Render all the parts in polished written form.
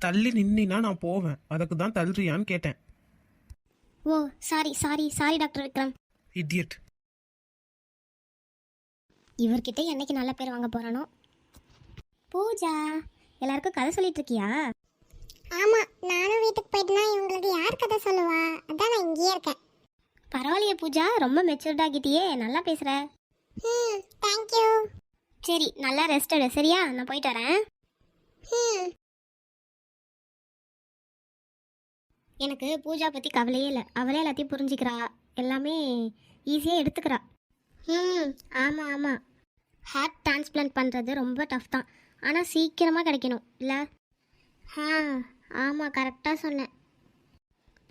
தள்ளி நின்னா நான் போவேன், அதுக்கு தான் தள்ளுறியான்னு கேட்டேன். Oh sorry sorry sorry doctor Vikram. Idiot. இவர்கிட்ட என்னைக்கு நல்ல பேர் வாங்க போறானோ. பூஜா, எல்லாருக்கும் கதை சொல்லிட்டு இருக்கியா? ஆமா, நானும் வீட்டுக்கு போயிட்டுனா இவங்களுக்கு யார் கதை சொல்லுவா, அதான் நான் இங்கேயே இருக்கேன். பரவாயில்லையே பூஜா, ரொம்ப மெச்சூர்ட் ஆகிட்டியே, நல்லா பேசுற. தேங்க்யூ. சரி, நல்லா ரெஸ்ட் எடு சரியா, நான் போயிட்டு வரேன். எனக்கு பூஜா பற்றி கவலையே இல்லை, அவளே எல்லாத்தையும் புரிஞ்சுக்கிறா, எல்லாமே ஈஸியாக எடுத்துக்கிறா. ஆமாம் ஆமாம், ஹார்ட் டிரான்ஸ்பிளான்ட் பண்ணுறது ரொம்ப டஃப் தான், ஆனால் சீக்கிரமாக கிடைக்கணும் இல்லை? ஆமாம் கரெக்டாக சொன்னேன்.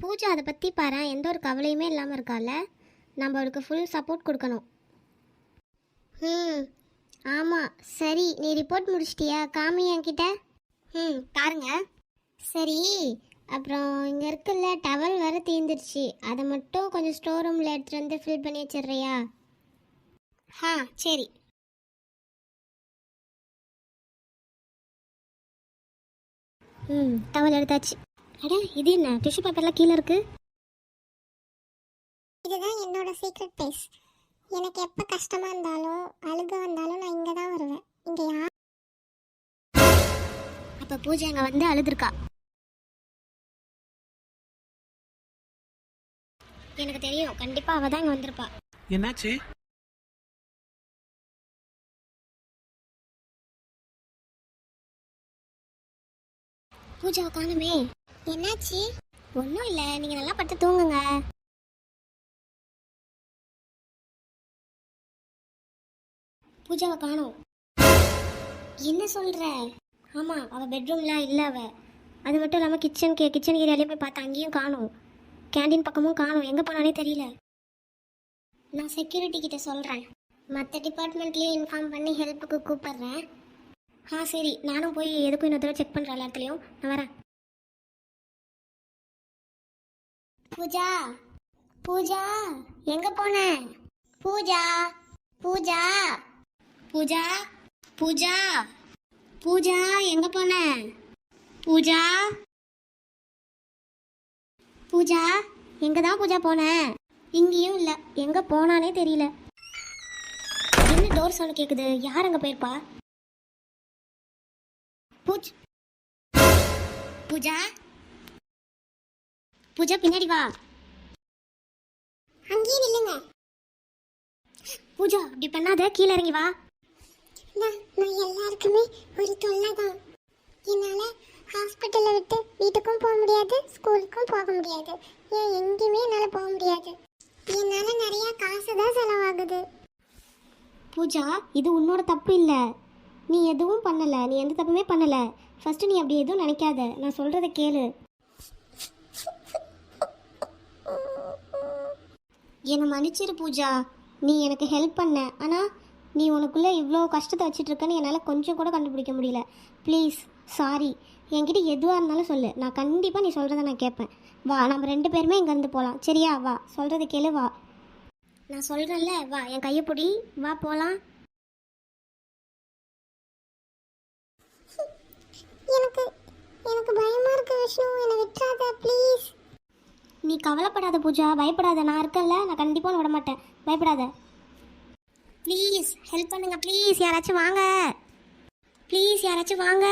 பூஜா அதை பற்றி பாரு, எந்த ஒரு கவலையுமே இல்லாமல் இருக்கால, நம்ம அவளுக்கு ஃபுல் சப்போர்ட் கொடுக்கணும். ஆமாம் சரி, நீ ரிப்போர்ட் முடிச்சிட்டியா? காமி என்கிட்ட. பாருங்க. சரி, அப்புறம் இங்கே இருக்குல்ல டவல் வேறு தீர்ந்துருச்சு, அதை மட்டும் கொஞ்சம் ஸ்டோர் ரூமில் எடுத்துகிட்டு வந்து ஃபில் பண்ணி வச்சிடுறியா? சரி. டவல் எடுத்தாச்சு. அட இது என்ன, டிஷ்யூ பேப்பர்லாம் கீழே இருக்கு. இதுதான் என்னோட சீக்ரெட் பிளேஸ். எனக்கு எப்போ கஷ்டமாக இருந்தாலும் அழுக வந்தாலும் நான் இங்கே தான் வருவேன். இங்கே யார்? அப்போ பூஜை அங்கே வந்து அழுதுருக்கா. எனக்கு தெரியும், கண்டிப்பா அவ தான் இங்க வந்திருப்பா. என்னாச்சு? பூஜாவை காணுமே. என்னாச்சு? ஒன்றும் இல்லை, நீங்க நல்லா படுத்து தூங்குங்க. பூஜாவை காணோம். என்ன சொல்ற? ஆமா, அவ பெட்ரூம்ல இல்ல அவ. அது மட்டும் இல்லாம கிச்சன் ஏரியாலையும் போய் பார்த்தா அங்கேயும் காணோம், கேண்டீன் பக்கமும் காணோம், எங்கே போனானே தெரியல. நான் செக்யூரிட்டி கிட்ட சொல்கிறேன், மற்ற டிபார்ட்மெண்ட்லேயும் இன்ஃபார்ம் பண்ணி ஹெல்ப்புக்கு கூப்பிடுறேன். சரி, நானும் போய் எதுக்கும் இன்னொரு தடவை செக் பண்ணுறேன் எல்லா இடத்துலையும். நான் வரேன். பூஜா பூஜா எங்கே போன? பூஜா பூஜா பூஜா பூஜா பூஜா எங்கே போன? பூஜா பூஜா எங்கே தான் பூஜா போன? இங்கேயும் இல்லை, எங்கே போனானே தெரியல. என்ன டோர் சவுண்ட் கேட்குது? யார் அங்கே போயிருப்பா? பூஜா பூஜா பின்னாடி வா. அங்கேயே நில்லுங்க. பூஜா அப்படி பண்ணாத, கீழே இறங்கி வா. நான் எல்லாருக்குமே ஒரு தொல்லை தான். என்னால் ஹாஸ்பிட்டலை விட்டு வீட்டுக்கும் போக முடியாது, ஸ்கூலுக்கும் போக முடியாது, ஏன் எங்கேயுமே என்னால் போக முடியாது. என்னால் நிறைய காசு தான் செலவாகுது. பூஜா, இது உன்னோட தப்பு இல்லை, நீ எதுவும் பண்ணலை, நீ எந்த தப்புமே பண்ணலை. ஃபஸ்ட்டு நீ அப்படி எதுவும் நினைக்காத, நான் சொல்கிறத கேளு. என்னை மன்னிச்சிரு பூஜா, நீ எனக்கு ஹெல்ப் பண்ண, ஆனால் நீ உனக்குள்ளே இவ்வளோ கஷ்டத்தை வச்சுட்ருக்கன்னு என்னால் கொஞ்சம் கூட கண்டுபிடிக்க முடியல. ப்ளீஸ் சாரி, என்கிட்ட எதுவாக இருந்தாலும் சொல்லு, நான் கண்டிப்பாக நீ சொல்கிறத நான் கேட்பேன். வா, நம்ம 2 பேருமே இங்கேருந்து போகலாம் சரியா? வா, சொல்கிறத கேளு, வா. நான் சொல்கிறேன்ல, வா, என் கையை பிடி, வா போகலாம். எனக்கு எனக்கு பயமா இருக்கு விஷ்ணு, என்னை விட்டுறாத ப்ளீஸ். நீ கவலைப்படாத பூஜா, பயப்படாத, நான் இருக்கேன்ல, நான் கண்டிப்பாக விட மாட்டேன், பயப்படாத. ப்ளீஸ் ஹெல்ப் பண்ணுங்க, ப்ளீஸ் யாராச்சும் வாங்க, ப்ளீஸ் யாராச்சும் வாங்க.